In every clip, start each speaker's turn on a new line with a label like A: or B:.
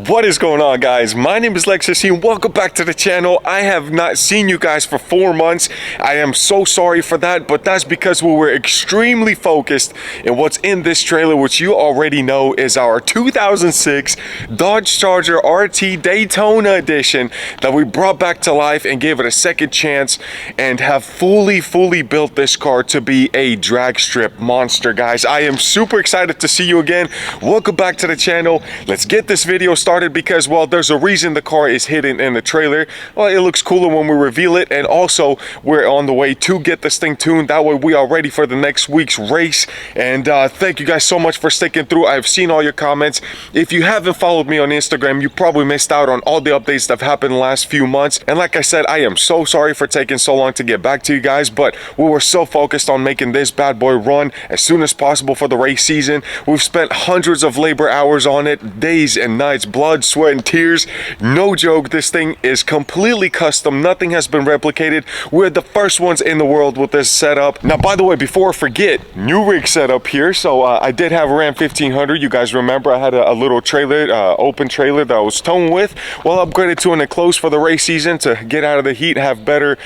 A: What is going on, guys? My name is Lextasy and welcome back to the channel. I have not seen you guys for 4 months. I am so sorry for that, but that's because we were extremely focused in what's in this trailer, which you already know is our 2006 Dodge Charger RT Daytona edition that we brought back to life and gave it a second chance and have fully built this car to be a drag strip monster, guys. I am super excited to see you again. Welcome back to the channel. Let's get this video started because, well, there's a reason the car is hidden in the trailer. Well, it looks cooler when we reveal it, and also we're on the way to get this thing tuned. That way we are ready for the next week's race. And thank you guys so much for sticking through. I've seen all your comments. If you haven't followed me on Instagram, you probably missed out on all the updates that have happened the last few months. And like I said, I am so sorry for taking so long to get back to you guys, but we were so focused on making this bad boy run as soon as possible for the race season. We've spent hundreds of labor hours on it, days and nights, blood, sweat, and tears. No joke, this thing is completely custom. Nothing has been replicated. We're the first ones in the world with this setup. Now, by the way, before I forget, new rig setup here. So I did have a Ram 1500. You guys remember I had a little trailer, open trailer that I was towing with. Well, upgraded to an enclosed for the race season to get out of the heat, have better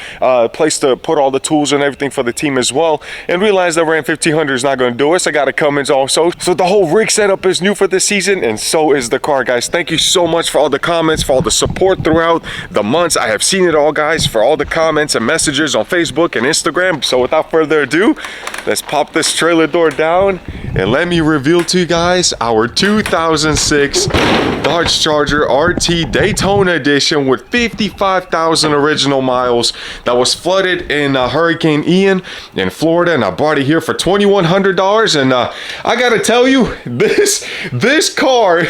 A: place to put all the tools and everything for the team as well. And realized that Ram 1500 is not going to do us. I got a Cummins also. So the whole rig setup is new for this season, and so is the car, guys. Thank you so much for all the comments, for all the support throughout the months. I have seen it all, guys, for all the comments and messages on Facebook and Instagram. So without further ado, let's pop this trailer door down and let me reveal to you guys our 2006 Dodge Charger RT Daytona edition with 55,000 original miles that was flooded in Hurricane Ian in Florida, and I bought it here for $2,100. And I gotta tell you, this car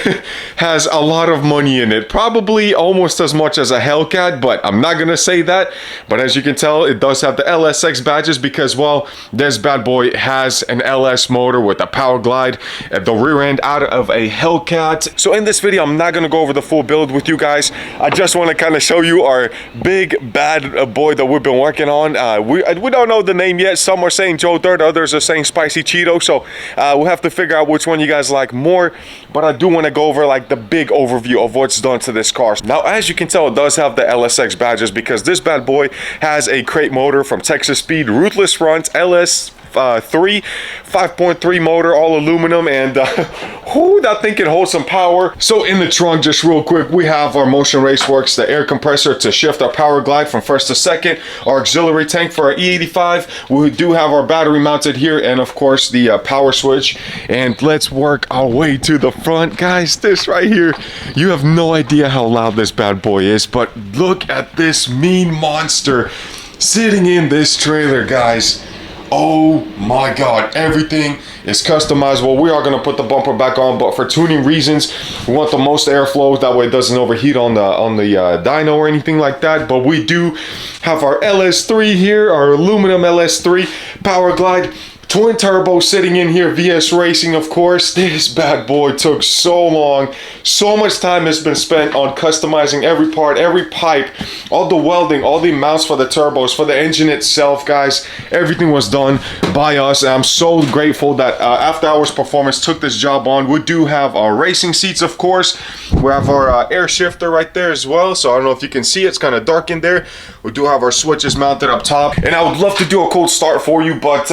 A: has a lot of money in it, probably almost as much as a Hellcat, but I'm not gonna say that. But as you can tell, it does have the LSX badges because, well, this bad boy has an LS motor with a power glide at the rear end out of a Hellcat. So in this video, I'm not gonna go over the full build with you guys. I just want to kind of show you our big bad boy that we've been working on. We don't know the name yet. Some are saying Joe Dirt, others are saying Spicy Cheeto. So we'll have to figure out which one you guys like more. But I do want to go over like the big overview of what's done to this car. Now, as you can tell, it does have the LSX badges because this bad boy has a crate motor from Texas Speed, Ruthless Runs, LS3 5.3 motor, all aluminum, and that thing can hold some power. So in the trunk, just real quick, we have our Motion Raceworks, the air compressor to shift our power glide from first to second, our auxiliary tank for our E85. We do have our battery mounted here, and of course the power switch. And let's work our way to the front, guys. This right here, you have no idea how loud this bad boy is, but look at this mean monster sitting in this trailer, guys. Oh my god, everything is customizable. We are going to put the bumper back on, but for tuning reasons, we want the most airflow, that way it doesn't overheat on the dyno or anything like that. But we do have our LS3 here, our aluminum LS3 power glide, twin turbo sitting in here, VS Racing, of course. This bad boy took so long. So much time has been spent on customizing every part, every pipe, all the welding, all the mounts for the turbos, for the engine itself, guys. Everything was done by us, and I'm so grateful that After Hours Performance took this job on. We do have our racing seats, of course. We have our air shifter right there as well, so I don't know if you can see, it's kind of dark in there. We do have our switches mounted up top, and I would love to do a cold start for you, but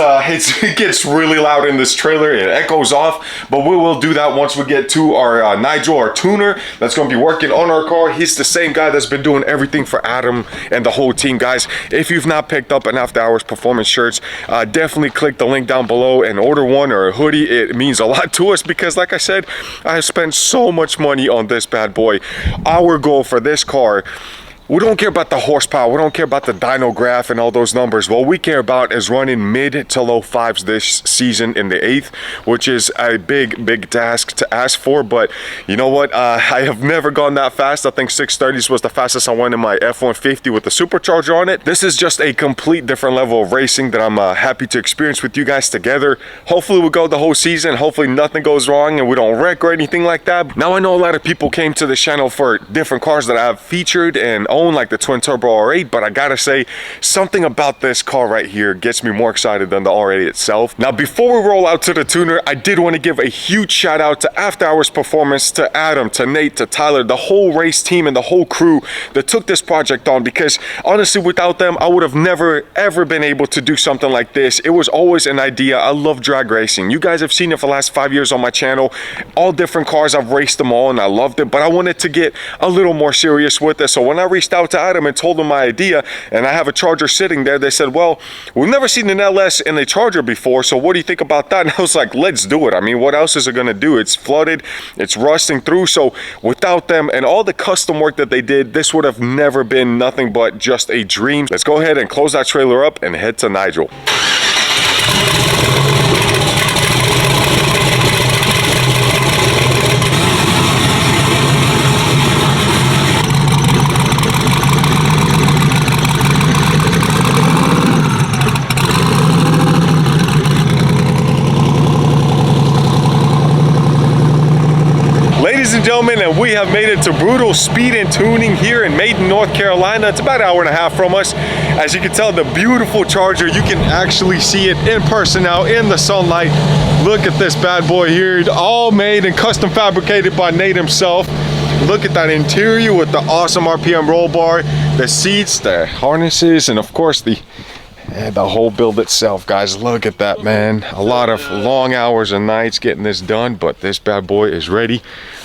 A: it gets really loud in this trailer. It echoes off, but we will do that once we get to our Nigel, our tuner, that's going to be working on our car. He's the same guy that's been doing everything for Adam and the whole team, guys. If you've not picked up an After Hours Performance shirts, definitely click the link down below and order one or a hoodie. It means a lot to us because, like I said, I have spent so much money on this bad boy. Our goal for this car, we don't care about the horsepower, we don't care about the dyno graph and all those numbers. What we care about is running mid to low fives this season in the 8th, which is a big task to ask for. But you know what, I have never gone that fast. I think 630s was the fastest I went in my F-150 with the supercharger on it. This is just a complete different level of racing that I'm happy to experience with you guys together. Hopefully we go the whole season, hopefully nothing goes wrong and we don't wreck or anything like that. Now, I know a lot of people came to the channel for different cars that I've featured and own like the twin turbo R8, but I gotta say something about this car right here gets me more excited than the R8 itself. Now, before we roll out to the tuner, I did want to give a huge shout out to After Hours Performance, to Adam, to Nate, to Tyler, the whole race team and the whole crew that took this project on, because honestly, without them, I would have never ever been able to do something like this. It was always an idea. I love drag racing. You guys have seen it for the last 5 years on my channel. All different cars, I've raced them all and I loved it, but I wanted to get a little more serious with it. So when I reached out to Adam and told him my idea, and I have a Charger sitting there, they said, well, we've never seen an LS in a Charger before, so what do you think about that? And I was like, let's do it. I mean, what else is it gonna do? It's flooded, it's rusting through, so without them and all the custom work that they did, this would have never been nothing but just a dream. Let's go ahead and close that trailer up and head to Nigel. Ladies and gentlemen, and we have made it to Brutal Speed and Tuning here in Maiden, North Carolina. It's about an hour and a half from us. As you can tell, the beautiful Charger, you can actually see it in person now in the sunlight. Look at this bad boy here, all made and custom fabricated by Nate himself. Look at that interior with the awesome RPM roll bar, the seats, the harnesses, and of course the whole build itself, guys. Look at that, man. A lot of long hours and nights getting this done, but this bad boy is ready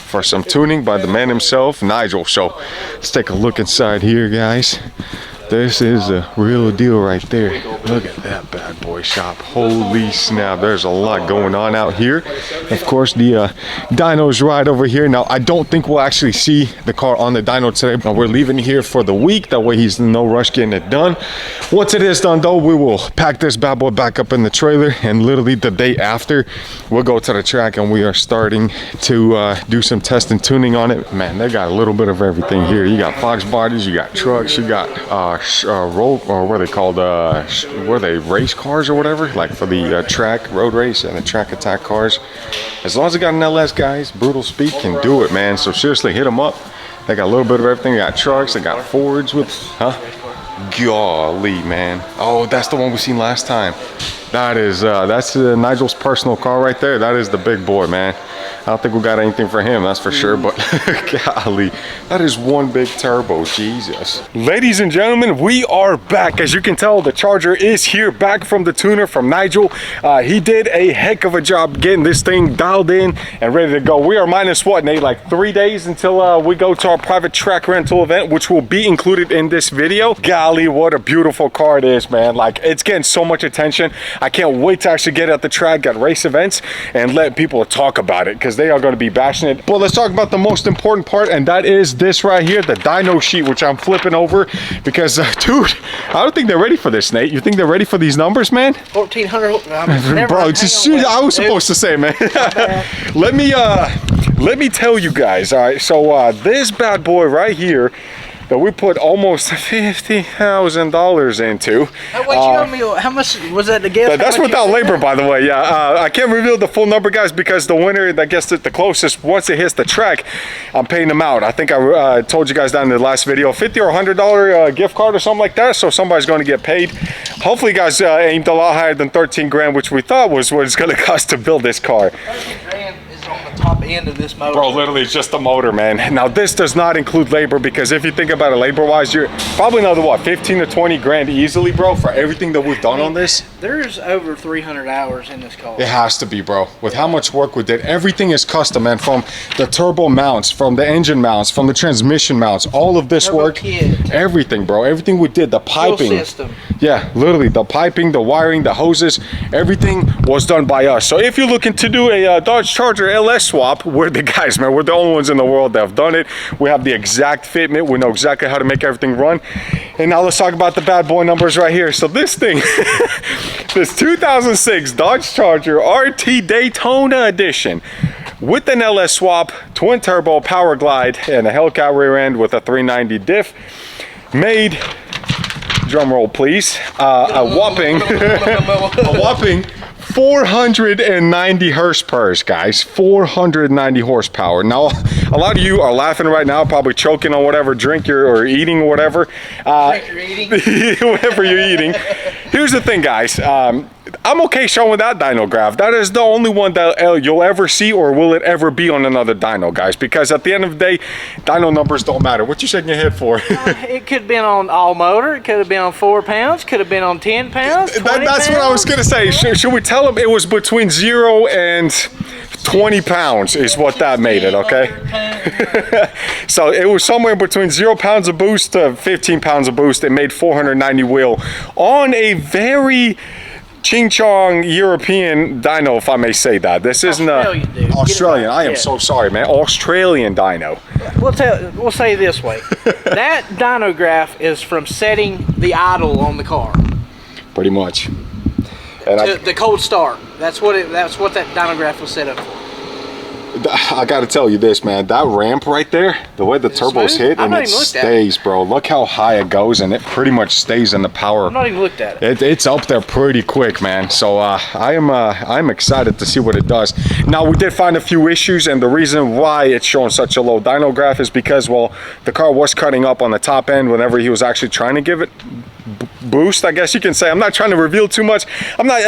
A: for some tuning by the man himself, Nigel. So let's take a look inside here, guys. This is a real deal right there. Look at that bad boy shop. Holy snap, there's a lot going on out here. Of course, the dyno's right over here. Now, I don't think we'll actually see the car on the dyno today, but we're leaving here for the week. That way he's in no rush getting it done. Once it is done though, we will pack this bad boy back up in the trailer, and literally the day after, we'll go to the track and we are starting to do some test and tuning on it. Man, they got a little bit of everything here. You got Fox bodies, you got trucks, you got road, or what are they called, were they race cars or whatever, like for the track road race and the track attack cars. As long as they got an LS, guys, Brutal Speed can do it, man. So seriously, hit them up. They got a little bit of everything. They got trucks, they got Fords with, golly, man. Oh, that's the one we seen last time. That is that's Nigel's personal car right there. That is the big boy, man. I don't think we got anything for him, that's for sure, but golly, that is one big turbo, Jesus. Ladies and gentlemen, we are back. As you can tell, the Charger is here, back from the tuner from Nigel. He did a heck of a job getting this thing dialed in and ready to go. We are minus what, Nate, like 3 days until we go to our private track rental event, which will be included in this video. Golly, what a beautiful car it is, man. Like, it's getting so much attention. I can't wait to actually get at the track at race events and let people talk about it, because they are going to be bashing it. But let's talk about the most important part, and that is this right here, the dyno sheet, which I'm flipping over because dude, I don't think they're ready for this, Nate. You think they're ready for these numbers, man?
B: 1400.
A: Bro, I was supposed to say, man. let me tell you guys. All right, so this bad boy right here that we put almost $50,000 into.
B: How much was that to get?
A: That's without labor, by the way. Yeah, I can't reveal the full number, guys, because the winner that gets it the closest, once it hits the track, I'm paying them out. I think I told you guys that in the last video, $50 or $100 gift card or something like that. So somebody's going to get paid. Hopefully, you guys aimed a lot higher than 13 grand, which we thought was what it's going to cost to build this car.
B: 13 grand is on the top end of this motor.
A: Bro, literally, it's just the motor, man. Now, this does not include labor, because if you think about it labor-wise, you're probably another, what, 15 to 20 grand easily, bro, for everything that we've done on this.
B: There's over 300 hours in this car.
A: It has to be, bro. With how much work we did. Everything is custom, man, from the turbo mounts, from the engine mounts, from the transmission mounts, all of this
B: turbo
A: work,
B: kit.
A: Everything, bro. Everything we did, the piping.
B: Fuel system.
A: Yeah, literally, the piping, the wiring, the hoses, everything was done by us. So if you're looking to do a Dodge Charger LS swap, we're the guys, man. We're the only ones in the world that have done it. We have the exact fitment. We know exactly how to make everything run. And now let's talk about the bad boy numbers right here. So this thing, this 2006 Dodge Charger RT Daytona edition with an LS swap, twin turbo, power glide, and a Hellcat rear end with a 390 diff, made, drum roll please, a whopping 490 horsepower, guys. 490 horsepower. Now, a lot of you are laughing right now, probably choking on whatever drink you're or eating or whatever.
B: Drink you're eating.
A: Whatever you're eating. Here's the thing, guys. I'm okay showing that dyno graph. That is the only one that you'll ever see, or will it ever be on another dyno, guys? Because at the end of the day, dyno numbers don't matter. What you shaking your head for?
B: It could have been on all motor. It could have been on 4 pounds. Could have been on 10 pounds. 20
A: That's
B: pounds.
A: what I was gonna say. Should we tell them it was between 0 and 20 pounds is what that made it, okay? So it was somewhere between 0 pounds of boost to 15 pounds of boost. It made 490 wheel on a very Ching Chong European dyno, if I may say that. This isn't
B: Australian, dude.
A: Australian. I am
B: Yeah.
A: so sorry, man. Australian dyno.
B: We'll say it this way. That dyno graph is from setting the idle on the car
A: Pretty much. And
B: to the cold start. That's what that dyno graph was set up for.
A: I gotta tell you this, man. That ramp right there, the way the
B: Is it
A: turbos
B: smooth?
A: hit,
B: I've
A: and
B: not
A: it
B: even looked at it.
A: stays, bro. Look how high it goes, and it pretty much stays in the power.
B: I've not even looked at it.
A: It's up there pretty quick, man. So I'm excited to see what it does. Now, we did find a few issues, and the reason why it's showing such a low dyno graph is because, well, the car was cutting up on the top end whenever he was actually trying to give it boost, I guess you can say. I'm not trying to reveal too much. I'm not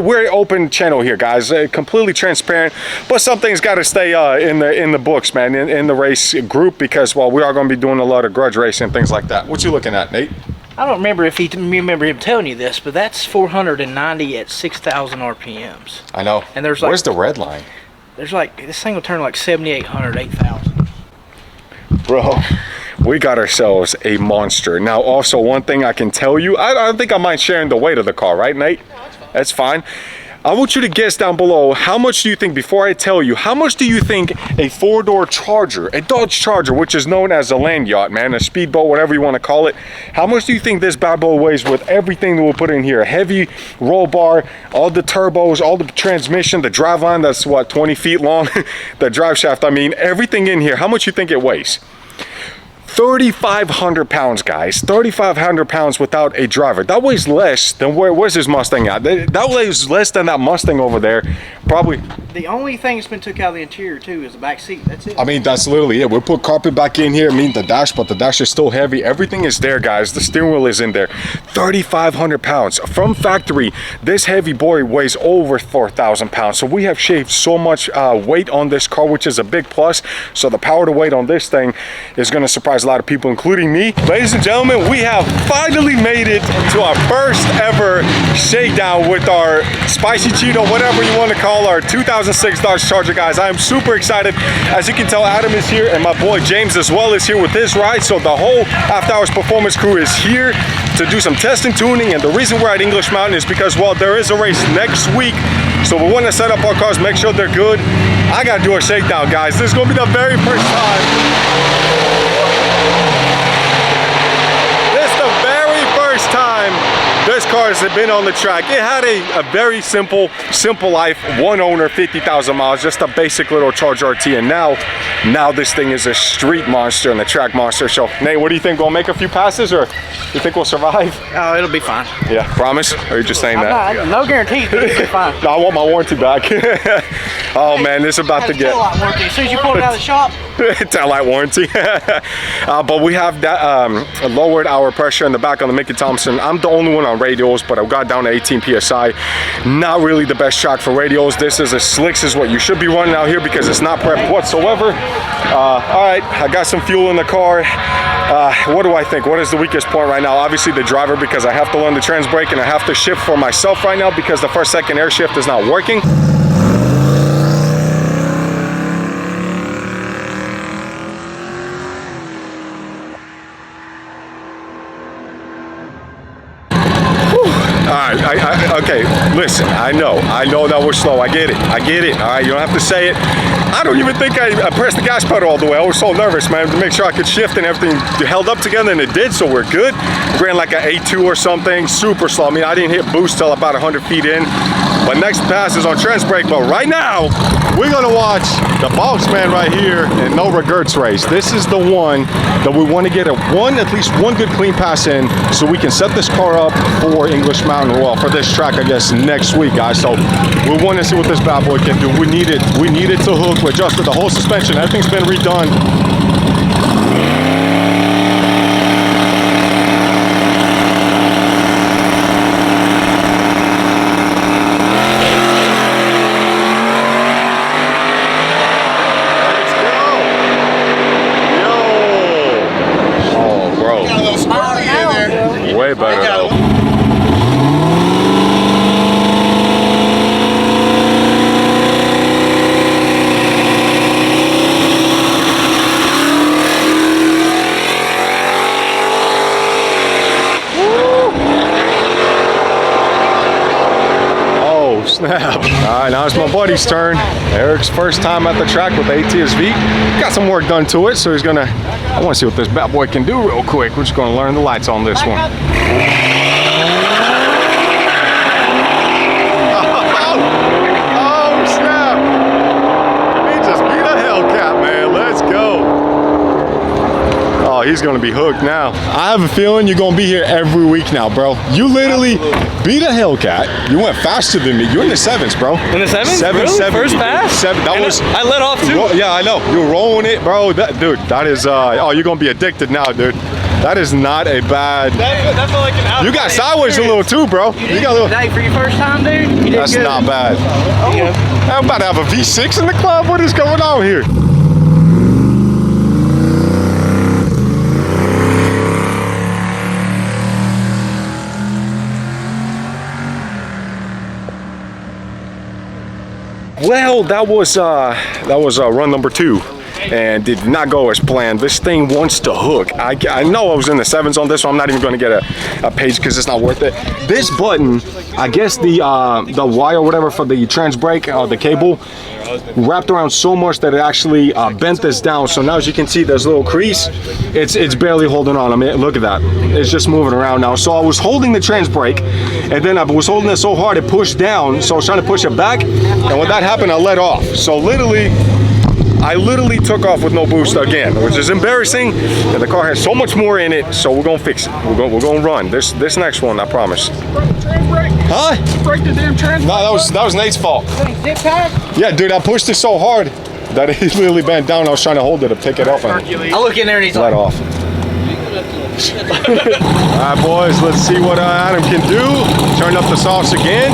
A: we're an open channel here, guys, completely transparent, but something's got to stay in the books, man, in the race group, because, well, we are going to be doing a lot of grudge racing and things like that. What you looking at, Nate?
B: I don't remember if you remember him telling you this, but that's 490 at 6,000 RPMs.
A: I know.
B: And there's like,
A: where's the red line?
B: There's like, this thing will turn like 7,800, 8,000.
A: Bro, we got ourselves a monster. Now, also, one thing I can tell you, I don't think I mind sharing the weight of the car, right, Nate?
B: No, that's fine.
A: That's fine. I want you to guess down below, how much do you think, before I tell you, how much do you think a 4-door Charger, a Dodge Charger, which is known as a land yacht, man, a speedboat, whatever you want to call it, how much do you think this bad boy weighs with everything that we'll put in here? Heavy roll bar, all the turbos, all the transmission, the drive line that's, what, 20 feet long? The drive shaft, I mean, everything in here. How much you think it weighs? 3,500 pounds, guys. 3,500 pounds without a driver. That weighs less than where's his Mustang at? That weighs less than that Mustang over there. Probably.
B: The only thing that's been took out of the interior too is the back seat. That's it.
A: I mean, that's literally it. We'll put carpet back in here. I mean, the dash, but the dash is still heavy. Everything is there, guys. The steering wheel is in there. 3,500 pounds. From factory, this heavy boy weighs over 4,000 pounds. So we have shaved so much weight on this car, which is a big plus. So the power to weight on this thing is going to surprise a lot of people, including me. Ladies and gentlemen, we have finally made it to our first ever shakedown with our spicy Cheeto, whatever you want to call our 2006 Dodge Charger, guys. I am super excited. As you can tell, Adam is here, and my boy James as well is here with his ride. So the whole After Hours Performance crew is here to do some testing, tuning, and the reason we're at English Mountain is because, well, there is a race next week, so we want to set up our cars, make sure they're good. I gotta do a shakedown, guys. This is gonna be the very first time. This car has been on the track. It had a very simple life, one owner, 50,000 miles, just a basic little Charger RT, and now this thing is a street monster and a track monster. So, Nate, what do you think? Gonna make a few passes, or you think we'll survive?
B: Oh, it'll be fine.
A: Yeah, promise? Or are you just saying that?
B: No guarantees, but it'll be fine.
A: No, I want my warranty back. Oh man, this is about to get.
B: Warranty. As soon as you pull it out of the shop.
A: Taillight warranty. But we have that lowered our pressure in the back on the Mickey Thompson. I'm the only one on radials, but I got down to 18 psi. Not really the best track for radials. This is as slicks as what you should be running out here because it's not prepped whatsoever. All right, I got some fuel in the car. What do I think? What is the weakest point right now? Obviously the driver, because I have to learn the trans brake and I have to shift for myself right now because the first second air shift is not working. Okay, listen, I know that we're slow. I get it. All right, you don't have to say it. I don't even think I pressed the gas pedal all the way. I was so nervous, man, to make sure I could shift and everything held up together, and it did, so we're good. Ran like an A2 or something, super slow. I mean, I didn't hit boost till about 100 feet in. But next pass is on trans brake. But right now, we're gonna watch the boss man right here in no regrets race. This is the one that we want to get at least one good clean pass in, so we can set this car up for English Mountain, well, for this track, I guess, next week, guys. So we want to see what this bad boy can do. We need it to hook. We adjusted the whole suspension. Everything's been redone. Way better though. Oh snap. Alright, now it's my buddy's turn. Eric's first time at the track with the ATSV. Got some work done to it, so he's gonna, I want to see what this bad boy can do real quick. We're just gonna learn the lights on this one. Oh snap! He just beat a Hellcat, man. Let's go. Oh, he's gonna be hooked now. I have a feeling you're gonna be here every week now, bro. You literally beat a Hellcat. You went faster than me. You're in the sevens, bro.
C: In the sevens?
A: Seven,
C: really?
A: seven.
C: First pass?
A: Seven. That was.
C: I let off too.
A: Yeah, I know. You're rolling it, bro. Dude, that is. Oh, you're gonna be addicted now, dude. That is not a bad.
C: That's like an out.
A: You got sideways a little too, bro. You got a little.
B: Today for your first time, dude. You did
A: That's
B: good.
A: not bad.
B: Oh.
A: I'm about to have a V6 in the club. What is going on here? Well, that was run number 2. And did not go as planned. This thing wants to hook. I know I was in the sevens on this one. I'm not even going to get a page because it's not worth it. This button, I guess the wire or whatever for the trans brake, the cable, wrapped around so much that it actually bent this down. So now, as you can see, there's a little crease. It's barely holding on. I mean, look at that. It's just moving around now. So I was holding the trans brake, and then I was holding it so hard it pushed down. So I was trying to push it back, and when that happened, I let off. So I literally took off with no boost again, which is embarrassing. And the car has so much more in it, so we're gonna fix it. We're gonna run this next one, I promise. Huh?
B: Break the damn trans.
A: No, that was Nate's fault.
B: Zip tie?
A: Yeah, dude, I pushed it so hard that it literally bent down. I was trying to hold it to pick it up and
B: I look in there and he's
A: let
B: like,
A: off. All right, boys, let's see what Adam can do. Turn up the sauce again.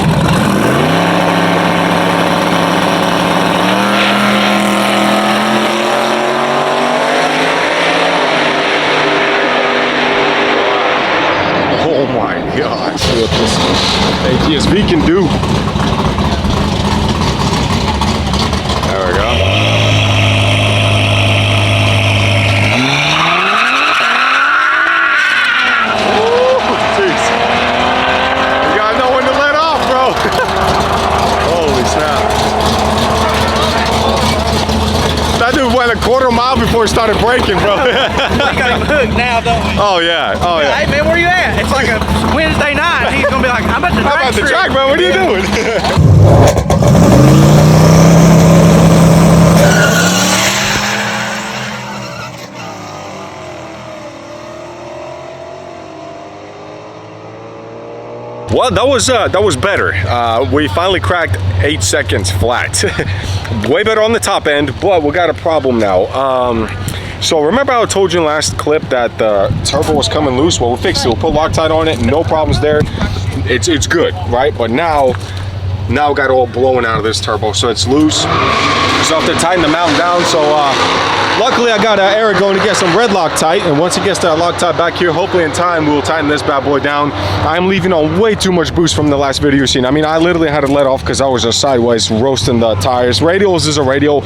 A: Oh my gosh, see what this ATSV can do. There we go. Jeez. You gotta know when to let off, bro. Holy snap. That dude went a quarter mile before he started braking, bro.
B: we got him hooked now, don't we?
A: Oh yeah, oh yeah.
B: Hey man, where you at? It's like a Wednesday night. He's gonna be like, I'm at the track.
A: How about the track, bro? What are you doing? Well, that was better. We finally cracked 8 seconds flat. Way better on the top end, but we got a problem now. So remember how I told you in the last clip that the turbo was coming loose? Well, we fixed it. We'll put Loctite on it, no problems there. It's good, right? But now we got it all blowing out of this turbo, so it's loose. So I have to tighten the mountain down. So luckily I got Eric going to get some red Loctite, and once he gets that Loctite back here, hopefully in time we'll tighten this bad boy down. I'm leaving on way too much boost from the last video you've seen. I mean, I literally had to let off because I was just sideways roasting the tires. Radials is a radial.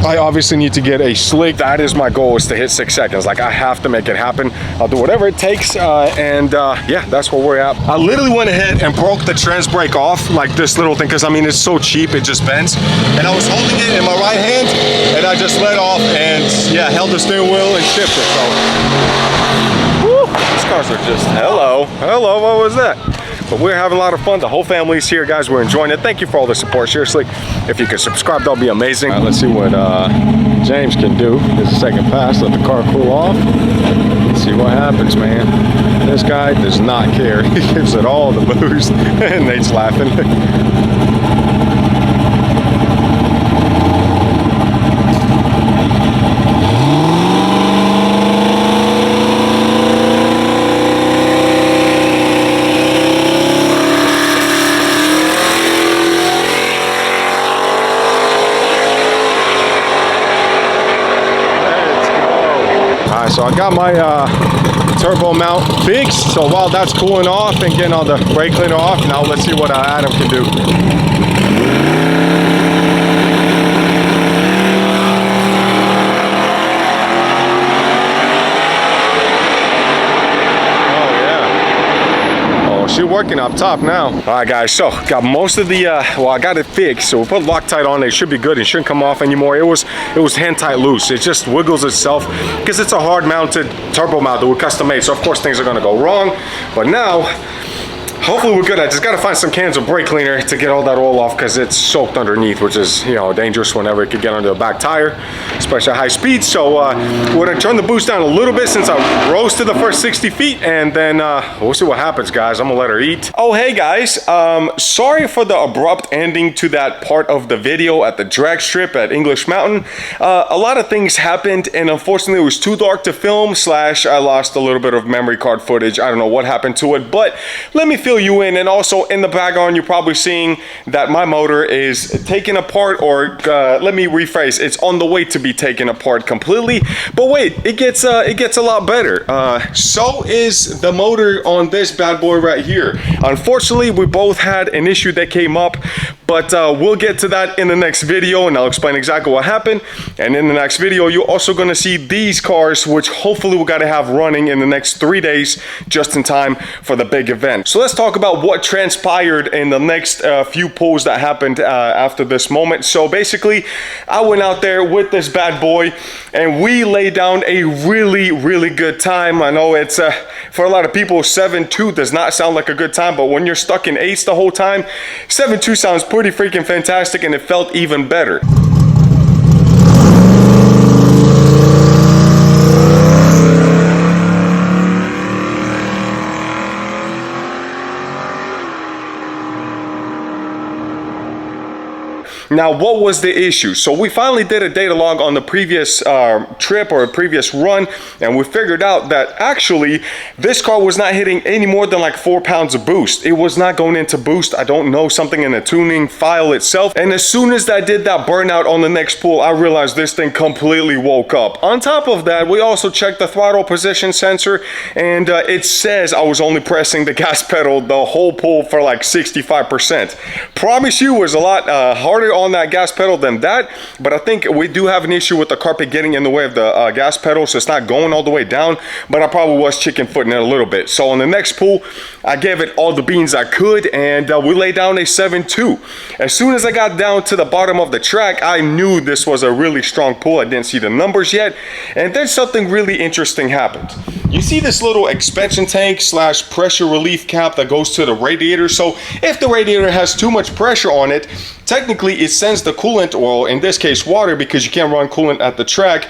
A: I obviously need to get a slick. That is my goal, is to hit 6 seconds. Like, I have to make it happen. I'll do whatever it takes, yeah, that's where we're at. I literally went ahead and broke the trans brake off, like this little thing, because I mean, it's so cheap, it just bends. And I was holding it in my right hand, and I just let off and, yeah, held the steering wheel and shifted, so. Woo, these cars are just, hello, what was that? So we're having a lot of fun. The whole family's here, guys. We're enjoying it. Thank you for all the support. Seriously, if you could subscribe, that'll be amazing. All right, let's see what James can do. This is second pass. Let the car cool off. Let's see what happens, man. This guy does not care. He gives it all the boost. And Nate's laughing. So I got my turbo mount fixed. So while that's cooling off and getting all the brake cleaner off, now let's see what Adam can do. She's working up top now. All right, guys, so got most of the, well, I got it fixed. So we put Loctite on it. It should be good. It shouldn't come off anymore. It was hand tight loose. It just wiggles itself because it's a hard mounted turbo mount that we custom made. So of course things are gonna go wrong. But now, hopefully we're good. I just gotta find some cans of brake cleaner to get all that oil off because it's soaked underneath, which is, you know, dangerous whenever it could get under the back tire, especially at high speed. So we're gonna turn the boost down a little bit since I rose to the first 60 feet, and then we'll see what happens, guys. I'm gonna let her eat. Oh, hey guys, sorry for the abrupt ending to that part of the video at the drag strip at English Mountain. A lot of things happened, and unfortunately it was too dark to film, / I lost a little bit of memory card footage. I don't know what happened to it, but let me fill you in. And also in the background, you're probably seeing that my motor is taken apart, or let me rephrase, it's on the way to be taken apart completely. But wait, it gets a lot better. So is the motor on this bad boy right here. Unfortunately, we both had an issue that came up, but we'll get to that in the next video, and I'll explain exactly what happened. And in the next video, you're also gonna see these cars, which hopefully we gotta have running in the next 3 days, just in time for the big event. So let's talk about what transpired in the next few pulls that happened after this moment. So basically, I went out there with this bad boy, and we laid down a really good time. I know it's for a lot of people, 7.2 does not sound like a good time, but when you're stuck in 8s the whole time, 7.2 sounds pretty freaking fantastic, and it felt even better. Now, what was the issue? So we finally did a data log on the previous trip or a previous run, and we figured out that actually this car was not hitting any more than like 4 pounds of boost. It was not going into boost. I don't know, something in the tuning file itself. And as soon as I did that burnout on the next pull, I realized this thing completely woke up. On top of that, we also checked the throttle position sensor, and it says I was only pressing the gas pedal the whole pull for like 65%. Promise you, it was a lot harder on that gas pedal than that, but I think we do have an issue with the carpet getting in the way of the gas pedal, so it's not going all the way down, but I probably was chicken footing it a little bit. So on the next pull, I gave it all the beans I could, and we laid down a 7.2. As soon as I got down to the bottom of the track, I knew this was a really strong pull. I didn't see the numbers yet, and then something really interesting happened. You see this little expansion tank / pressure relief cap that goes to the radiator. So if the radiator has too much pressure on it, technically it sends the coolant oil, in this case water, because you can't run coolant at the track,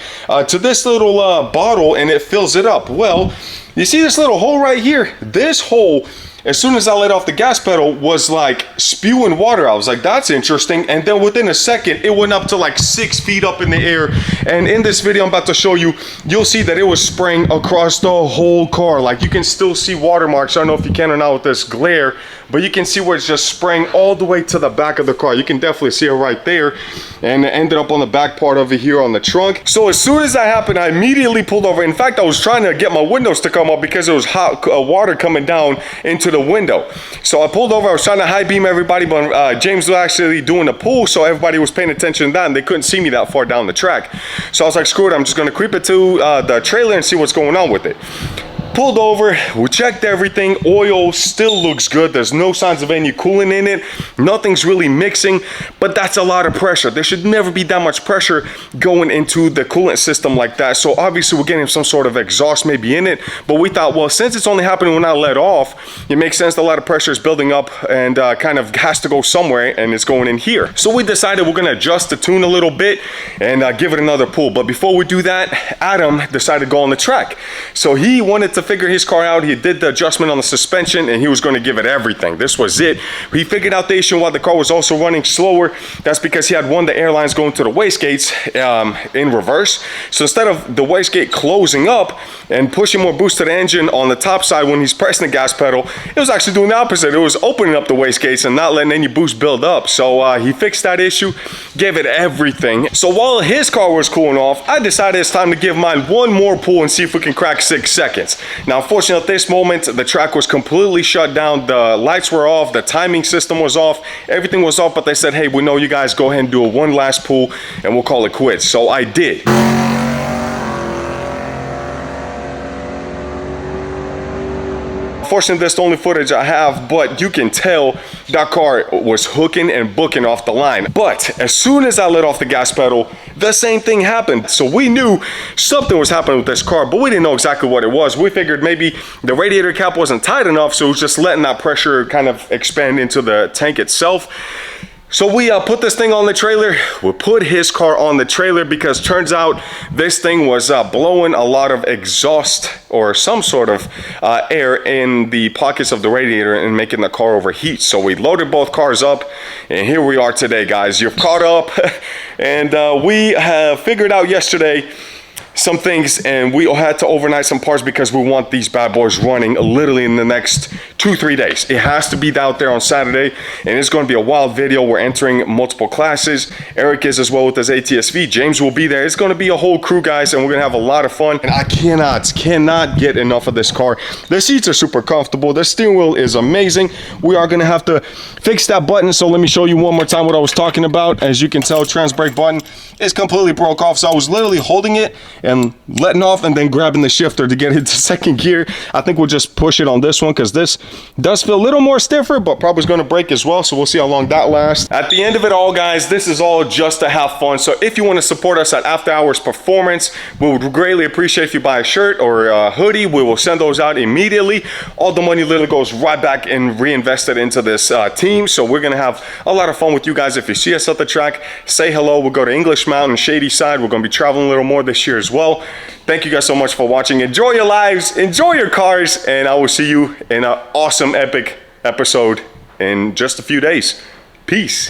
A: to this little bottle, and it fills it up. Well, you see this little hole right here? This hole, as soon as I let off the gas pedal, was like spewing water. I was like, that's interesting. And then within a second, it went up to like 6 feet up in the air. And in this video I'm about to show you, you'll see that it was spraying across the whole car. Like, you can still see watermarks. I don't know if you can or not with this glare, but you can see where it's just spraying all the way to the back of the car. You can definitely see it right there. And it ended up on the back part of it here on the trunk. So as soon as that happened, I immediately pulled over. In fact, I was trying to get my windows to come up because there was hot water coming down into the window. So I pulled over. I was trying to high beam everybody, but James was actually doing the pull, so everybody was paying attention to that, and they couldn't see me that far down the track. So I was like, screw it, I'm just gonna creep it to the trailer and see what's going on with it. pulled over, we checked everything. Oil still looks good. There's no signs of any coolant in it. Nothing's really mixing, but that's a lot of pressure. There should never be that much pressure going into the coolant system like that. So obviously we're getting some sort of exhaust maybe in it, but we thought, well, since it's only happening when I let off, it makes sense that a lot of pressure is building up and kind of has to go somewhere, and it's going in here. So we decided we're gonna adjust the tune a little bit and give it another pull. But before we do that, Adam decided to go on the track. So he wanted to figure his car out. He did the adjustment on the suspension and he was going to give it everything. This was it. He figured out the issue while the car was also running slower. That's because he had one of the airlines going to the wastegates in reverse. So instead of the wastegate closing up and pushing more boost to the engine on the top side when he's pressing the gas pedal, it was actually doing the opposite. It was opening up the wastegates and not letting any boost build up. So he fixed that issue, gave it everything. So while his car was cooling off, I decided it's time to give mine one more pull and see if we can crack 6 seconds. Now, unfortunately, at this moment, the track was completely shut down. The lights were off, the timing system was off, everything was off, but they said, hey, we know you guys, go ahead and do a one last pull and we'll call it quits. So I did. Unfortunately, that's the only footage I have, but you can tell that car was hooking and booking off the line. But as soon as I let off the gas pedal, the same thing happened. So we knew something was happening with this car, but we didn't know exactly what it was. We figured maybe the radiator cap wasn't tight enough, so it was just letting that pressure kind of expand into the tank itself. So we put this thing on the trailer. We put his car on the trailer because turns out this thing was blowing a lot of exhaust or some sort of air in the pockets of the radiator and making the car overheat. So we loaded both cars up and here we are today, guys. You've caught up and we have figured out yesterday some things, and we had to overnight some parts because we want these bad boys running literally in the next 2-3 days. It has to be out there on Saturday, and it's going to be a wild video. We're entering multiple classes. Eric is as well with his ATSV. James will be there. It's going to be a whole crew, guys, and we're going to have a lot of fun. And I cannot get enough of this car. The seats are super comfortable. The steering wheel is amazing. We are going to have to fix that button, so let me show you one more time what I was talking about. As you can tell, trans brake button is completely broke off, so I was literally holding it and letting off and then grabbing the shifter to get it to second gear. I think we'll just push it on this one because this does feel a little more stiffer, but probably is going to break as well. So we'll see how long that lasts. At the end of it all, guys, this is all just to have fun. So if you want to support us at After Hours Performance, we would greatly appreciate if you buy a shirt or a hoodie. We will send those out immediately. All the money literally goes right back and reinvested into this team. So we're going to have a lot of fun with you guys. If you see us at the track, say hello. We'll go to English Mountain, Shady Side. We're going to be traveling a little more this year as well. Thank you guys so much for watching. Enjoy your lives, enjoy your cars, and I will see you in an awesome, epic episode in just a few days. Peace.